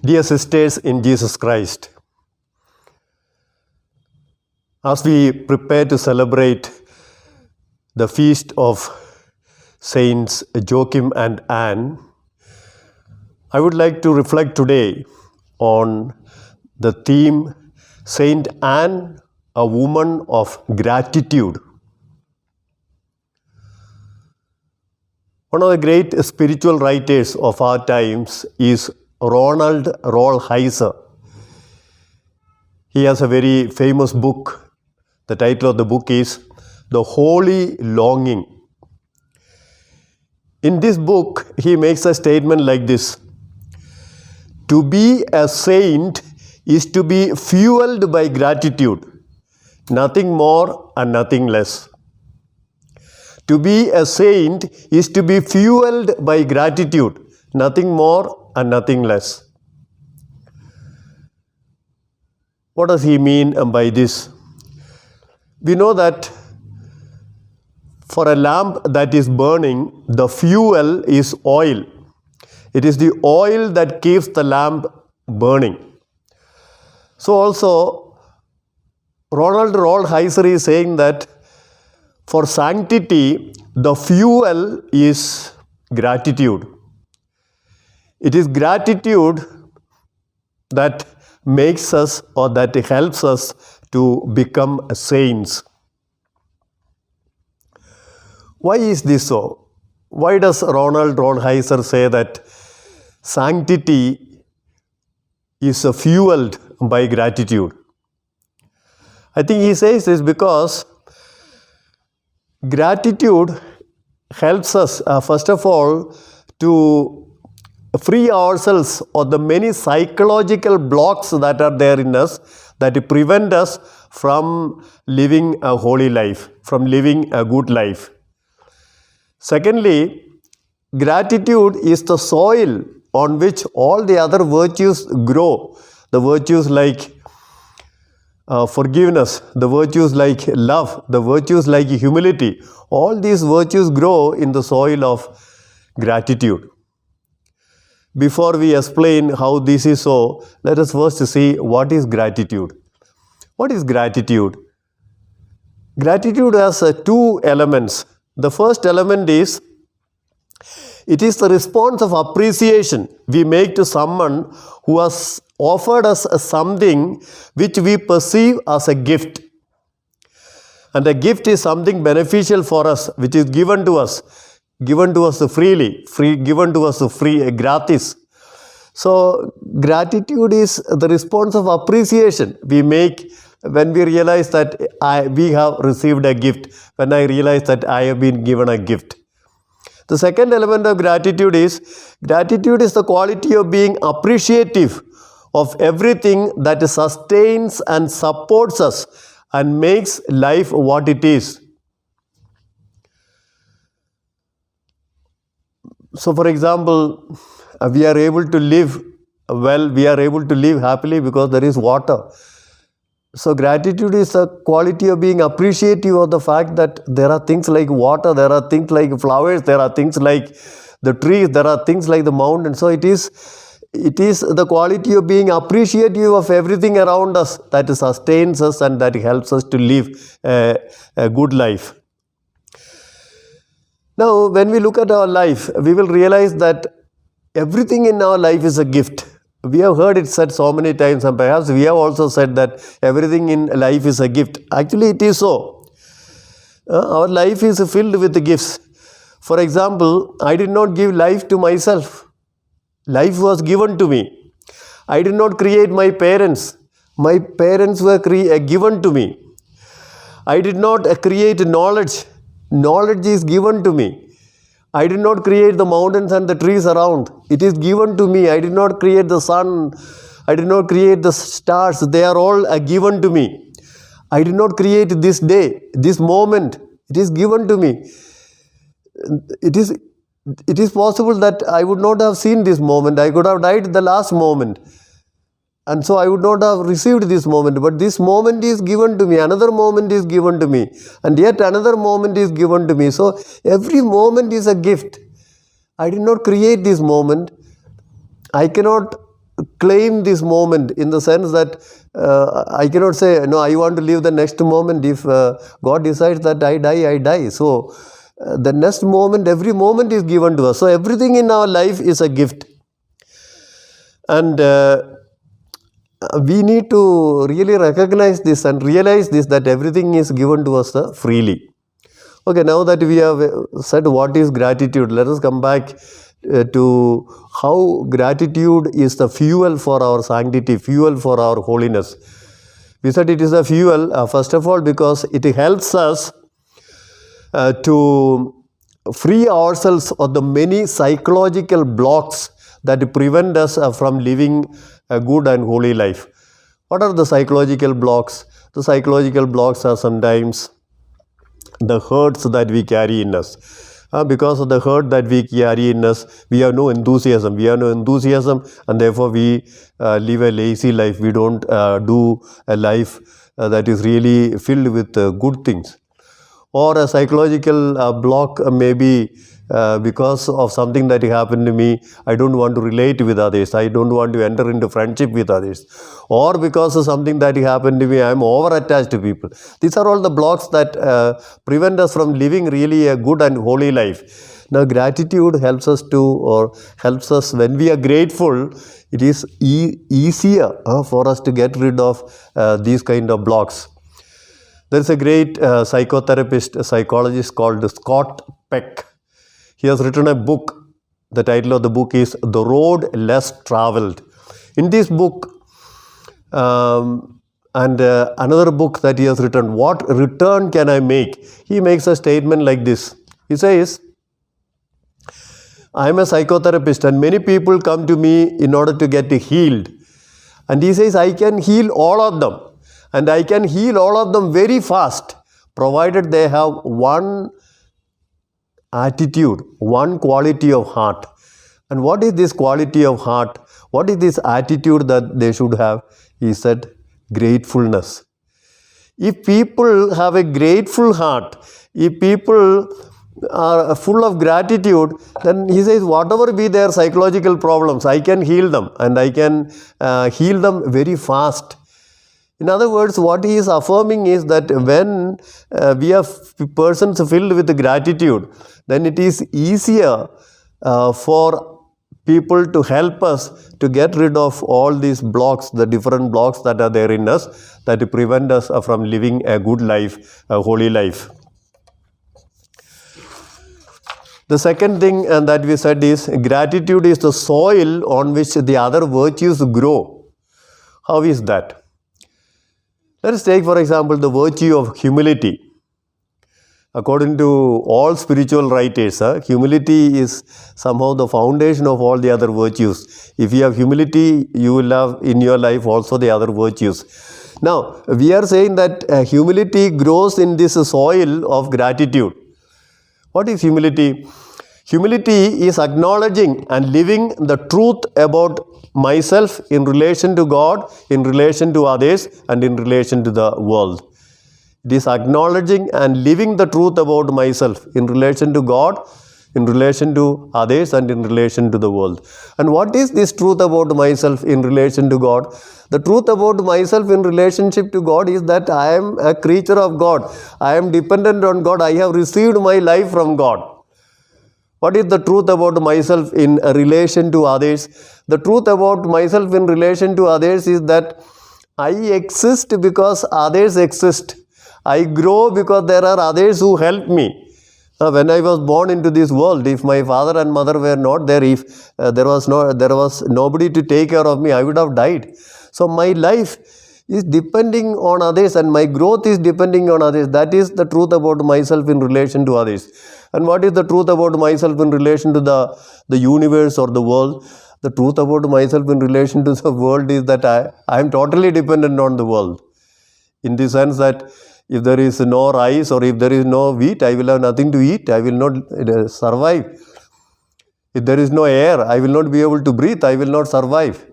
Dear sisters in Jesus Christ, as we prepare to celebrate the feast of Saints Joachim and Anne, I would like to reflect today on the theme St.Anne, a woman of gratitude. One of the great spiritual writers of our times is Ronald Rolheiser. He has a very famous book. The title of the book is The Holy Longing. In this book, he makes a statement like this: to be a saint is to be fueled by gratitude, nothing more and nothing less. To be a saint is to be fueled by gratitude, nothing more and nothing less. What does he mean by this? We know that for a lamp that is burning, the fuel is oil. It is the oil that keeps the lamp burning. So also, Ronald Rolheiser is saying that for sanctity, the fuel is gratitude. It is gratitude that makes us or that helps us to become saints. Why is this so? Why does Ronald Rolheiser say that sanctity is fueled by gratitude? I think he says this because gratitude helps us, first of all, to free ourselves of the many psychological blocks that are there in us that prevent us from living a holy life, from living a good life. Secondly, gratitude is the soil on which all the other virtues grow. The virtues like forgiveness, the virtues like love, the virtues like humility, all these virtues grow in the soil of gratitude. Before we explain how this is so, let us first see what is gratitude. What is gratitude? Gratitude has two elements. The first element is, it is the response of appreciation we make to someone who has offered us something which we perceive as a gift. And a gift is something beneficial for us, which is given to us freely, given to us free, gratis. So gratitude is the response of appreciation we make when we realize that we have received a gift, when I realize that I have been given a gift. The second element of gratitude is the quality of being appreciative of everything that sustains and supports us and makes life what it is. So for example, we are able to live well, we are able to live happily because there is water. So gratitude is the quality of being appreciative of the fact that there are things like water, there are things like flowers, there are things like the trees, there are things like the mountain. So it is the quality of being appreciative of everything around us that sustains us and that helps us to live a good life. Now, when we look at our life, we will realize that everything in our life is a gift. We have heard it said so many times, and perhaps we have also said that everything in life is a gift. Actually, it is so. Our life is filled with gifts. For example, I did not give life to myself. Life was given to me. I did not create my parents. My parents were given to me. I did not create knowledge. Knowledge is given to me. I did not create the mountains and the trees around. It is given to me. I did not create the sun. I did not create the stars. They are all given to me. I did not create this day, this moment. It is given to me. It is possible that I would not have seen this moment. I could have died the last moment. And so I would not have received this moment. But this moment is given to me. Another moment is given to me. And yet another moment is given to me. So every moment is a gift. I did not create this moment. I cannot claim this moment in the sense that I cannot say, no, I want to live the next moment. If God decides that I die, I die. So the next moment, every moment is given to us. So everything in our life is a gift. And we need to really recognize this and realize this, that everything is given to us freely. Okay, now that we have said what is gratitude, let us come back to how gratitude is the fuel for our sanctity, fuel for our holiness. We said it is a fuel, first of all, because it helps us to free ourselves of the many psychological blocks that prevent us from living a good and holy life. What are the psychological blocks? The psychological blocks are sometimes the hurts that we carry in us. Because of the hurt that we carry in us, we have no enthusiasm. We have no enthusiasm, and therefore we live a lazy life. We don't do a life that is really filled with good things. Or a psychological block may be because of something that happened to me, I don't want to relate with others. I don't want to enter into friendship with others. Or because of something that happened to me, I am over-attached to people. These are all the blocks that prevent us from living really a good and holy life. Now, gratitude helps us when we are grateful, it is easier for us to get rid of these kind of blocks. There is a great psychotherapist, a psychologist called Scott Peck. He has written a book. The title of the book is The Road Less Traveled. In this book, and another book that he has written, What Return Can I Make? He makes a statement like this. He says, I am a psychotherapist and many people come to me in order to get healed. And he says, I can heal all of them. And I can heal all of them very fast, provided they have one attitude, one quality of heart. And what is this quality of heart? What is this attitude that they should have? He said, gratefulness. If people have a grateful heart, if people are full of gratitude, then he says, whatever be their psychological problems, I can heal them, and I can heal them very fast. In other words, what he is affirming is that when we are persons filled with gratitude, then it is easier for people to help us to get rid of all these blocks, the different blocks that are there in us that prevent us from living a good life, a holy life. The second thing that we said is gratitude is the soil on which the other virtues grow. How is that? Let us take, for example, the virtue of humility. According to all spiritual writers, humility is somehow the foundation of all the other virtues. If you have humility, you will have in your life also the other virtues. Now, we are saying that humility grows in this soil of gratitude. What is humility? Humility is acknowledging and living the truth about myself in relation to God, in relation to others, and in relation to the world. It is acknowledging and living the truth about myself in relation to God, in relation to others, and in relation to the world. And what is this truth about myself in relation to God? The truth about myself in relationship to God is that I am a creature of God. I am dependent on God. I have received my life from God. What is the truth about myself in relation to others? The truth about myself in relation to others is that I exist because others exist. I grow because there are others who help me. When I was born into this world, if my father and mother were not there, if there was nobody to take care of me, I would have died. So my life is depending on others and my growth is depending on others. That is the truth about myself in relation to others. And what is the truth about myself in relation to the universe or the world? The truth about myself in relation to the world is that I am totally dependent on the world. In the sense that if there is no rice or if there is no wheat, I will have nothing to eat. I will not survive. If there is no air, I will not be able to breathe. I will not survive.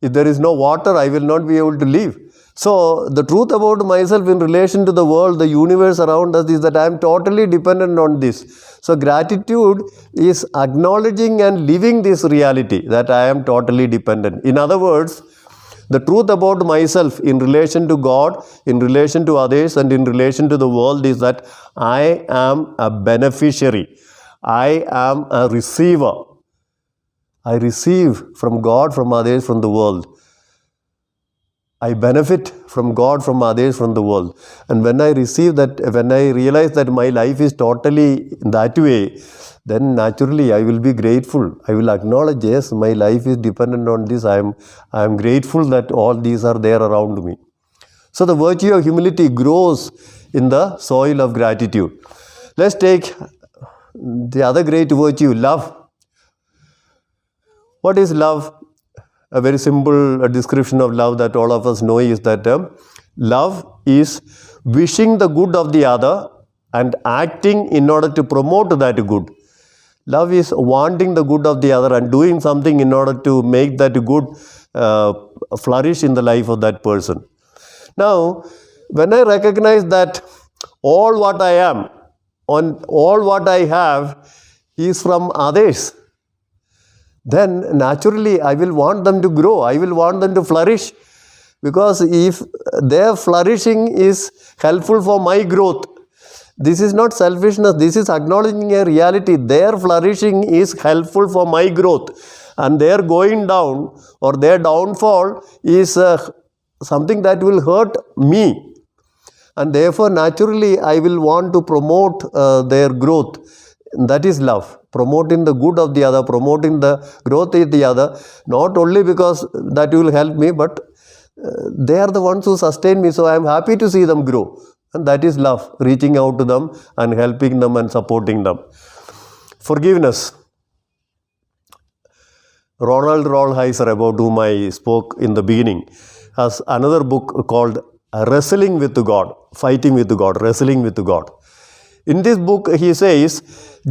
If there is no water, I will not be able to live. So the truth about myself in relation to the world, the universe around us, is that I am totally dependent on this. So gratitude is acknowledging and living this reality that I am totally dependent. In other words, the truth about myself in relation to God, in relation to others, and in relation to the world is that I am a beneficiary. I am a receiver. I receive from God, from others, from the world. I benefit from God, from others, from the world. And when I receive that, when I realize that my life is totally that way, then naturally I will be grateful. I will acknowledge, yes, my life is dependent on this. I am grateful that all these are there around me. So the virtue of humility grows in the soil of gratitude. Let's take the other great virtue, love. What is love? A very simple description of love that all of us know is that love is wishing the good of the other and acting in order to promote that good. Love is wanting the good of the other and doing something in order to make that good flourish in the life of that person. Now, when I recognize that all what I am, on all what I have is from others, then naturally I will want them to grow. I will want them to flourish. Because if their flourishing is helpful for my growth, this is not selfishness. This is acknowledging a reality. Their flourishing is helpful for my growth. And their going down or their downfall is something that will hurt me. And therefore, naturally, I will want to promote their growth. That is love. Promoting the good of the other, promoting the growth of the other, not only because that will help me, but they are the ones who sustain me, so I am happy to see them grow. And that is love, reaching out to them and helping them and supporting them. Forgiveness. Ronald Rolheiser, about whom I spoke in the beginning, has another book called Wrestling with God, Fighting with God, Wrestling with God. In this book, he says,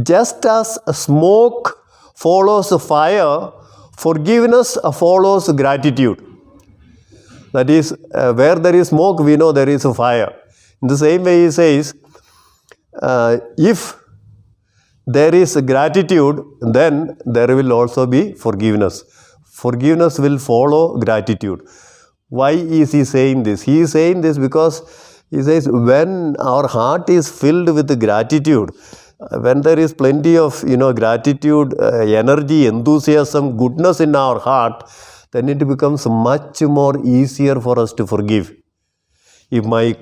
just as smoke follows fire, forgiveness follows gratitude. That is, where there is smoke, we know there is a fire. In the same way, he says, if there is gratitude, then there will also be forgiveness. Forgiveness will follow gratitude. Why is he saying this? He is saying this because he says, when our heart is filled with gratitude, when there is plenty of gratitude, energy, enthusiasm, goodness in our heart, then it becomes much more easier for us to forgive. If my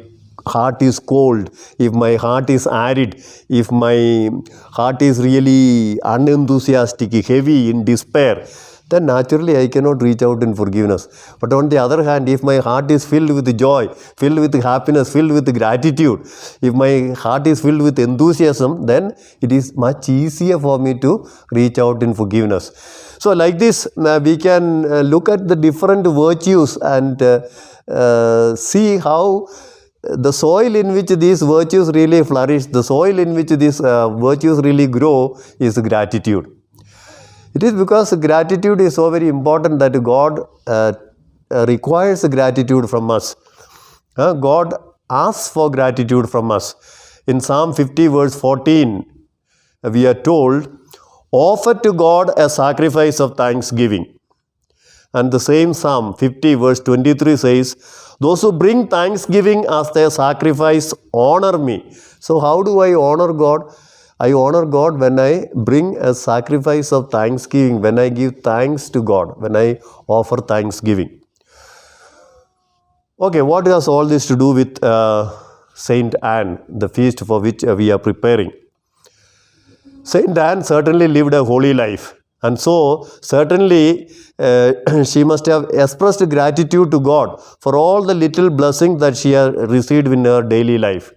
heart is cold, if my heart is arid, if my heart is really unenthusiastic, heavy, in despair, then naturally I cannot reach out in forgiveness. But on the other hand, if my heart is filled with joy, filled with happiness, filled with gratitude, if my heart is filled with enthusiasm, then it is much easier for me to reach out in forgiveness. So like this, we can look at the different virtues and see how the soil in which these virtues really flourish, the soil in which these virtues really grow is gratitude. It is because gratitude is so very important that God requires gratitude from us. God asks for gratitude from us. In Psalm 50 verse 14, we are told, offer to God a sacrifice of thanksgiving. And the same Psalm 50 verse 23 says, those who bring thanksgiving as their sacrifice honor me. So how do I honor God? I honor God when I bring a sacrifice of thanksgiving, when I give thanks to God, when I offer thanksgiving. Okay, what has all this to do with St.Anne, the feast for which we are preparing? St.Anne certainly lived a holy life. And so, certainly, she must have expressed gratitude to God for all the little blessings that she had received in her daily life.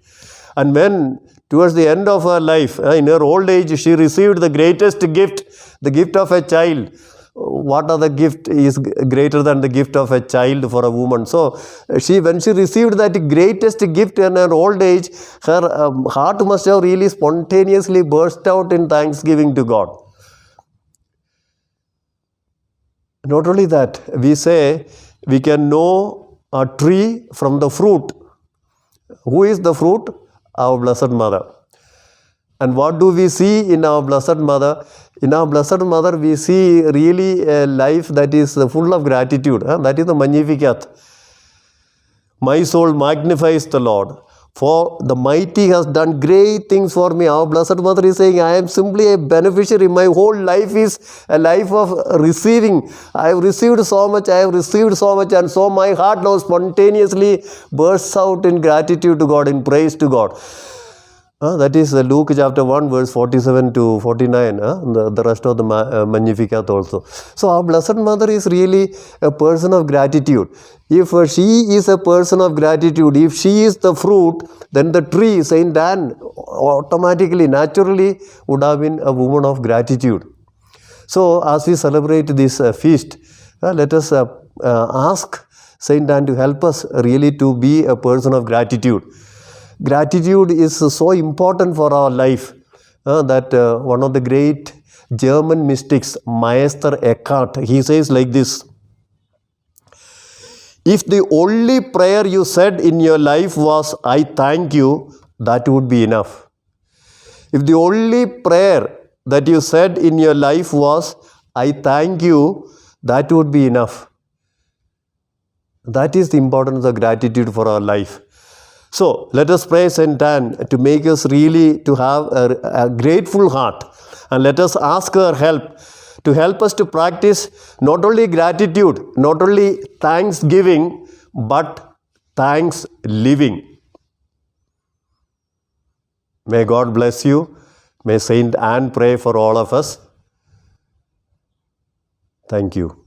And when towards the end of her life, in her old age, she received the greatest gift, the gift of a child. What other gift is greater than the gift of a child for a woman? So, when she received that greatest gift in her old age, her heart must have really spontaneously burst out in thanksgiving to God. Not only that, we say we can know a tree from the fruit. Who is the fruit? Our Blessed Mother. And what do we see in our Blessed Mother? In our Blessed Mother, we see really a life that is full of gratitude. That is the Magnificat. My soul magnifies the Lord, for the mighty has done great things for me. Our Blessed Mother is saying, I am simply a beneficiary. My whole life is a life of receiving. I have received so much, and so my heart now spontaneously bursts out in gratitude to God, in praise to God. That is Luke chapter 1 verse 47 to 49, the rest of the Magnificat also. So our Blessed Mother is really a person of gratitude. If she is a person of gratitude, if she is the fruit, then the tree, St.Anne, automatically, naturally would have been a woman of gratitude. So as we celebrate this feast, let us ask St.Anne to help us really to be a person of gratitude. Gratitude is so important for our life that one of the great German mystics, Meister Eckhart, he says like this: if the only prayer you said in your life was, I thank you, that would be enough. If the only prayer that you said in your life was, I thank you, that would be enough. That is the importance of gratitude for our life. So let us pray St.Anne to make us really to have a grateful heart, and let us ask her help to help us to practice not only gratitude, not only thanksgiving, but thanks living. May God bless you. May St. Anne pray for all of us. Thank you.